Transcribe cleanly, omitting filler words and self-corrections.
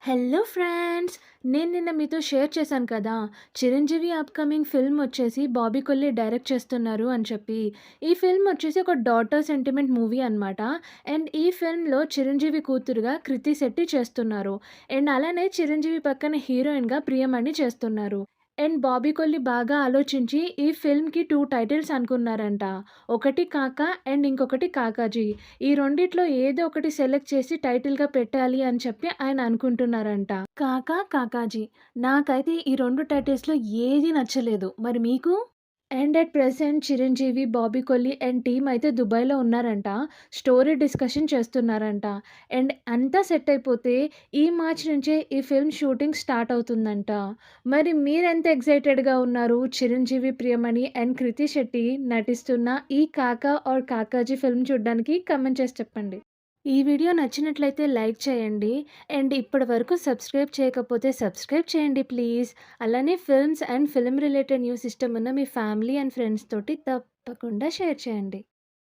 Hello friends! నేను నిన్న మీతో షేర్ చేశాను కదా! 'చిరంజీవి' అప్‌కమింగ్ ఫిల్మ్ వచ్చేసి 'బాబీ కొల్లి' డైరెక్ట్ చేస్తున్నారు అని చెప్పి. ఈ ఫిల్మ్ వచ్చేసి ఒక డాటర్ సెంటిమెంట్ మూవీ అనమాట. అండ్ ఈ ఫిల్మ్‌లో చిరంజీవి కూతురుగా కృతి శెట్టి చేస్తున్నారు. అండ్ అలానే చిరంజీవి పక్కన హీరోయిన్‌గా ప్రియమణి చేస్తున్నారు. అండ్ బాబీ కొల్లి బాగా ఆలోచించి ఈ ఫిల్మ్‌కి 2 టైటిల్స్ అనుకున్నారంట. ఒకటి 'కాకా' అండ్ ఇంకొకటి 'కాకాజీ'. ఈ రెండిట్లో ఏదో ఒకటి సెలెక్ట్ చేసి టైటిల్‌గా పెట్టాలి అని చెప్పి ఆయన అనుకుంటున్నారంట. 'కాకా', 'కాకాజీ'. నాకైతే ఈ 2 టైటిల్స్‌లో ఏది నచ్చలేదు. మరి మీకు? And at present Chiranjeevi, Bobby Kolli and team అయితే దుబాయ్‌లో ఉన్నారంట. స్టోరీ డిస్కషన్ చేస్తున్నారంట. అండ్ అంతా సెట్ అయిపోతే ఈ మార్చ్ నుంచే ఈ ఫిల్మ్ షూటింగ్ స్టార్ట్ అవుతుందంట. మరి మీరెంత ఎక్సైటెడ్‌గా ఉన్నారు? చిరంజీవి, ప్రియమణి అండ్ కృతి శెట్టి నటిస్తున్న ఈ 'కాకా ఔర్ కాకాజీ' ఫిల్మ్ చూడ్డానికి కామెంట్ చేసి చెప్పండి. ఈ వీడియో నచ్చినట్లయితే లైక్ చేయండి. అండ్ ఇప్పటి వరకు సబ్స్క్రైబ్ చేయకపోతే సబ్స్క్రైబ్ చేయండి ప్లీజ్. అలానే films and film related news ఇష్టమున్న మీ ఫ్యామిలీ అండ్ ఫ్రెండ్స్ తోటి తప్పకుండా షేర్ చేయండి.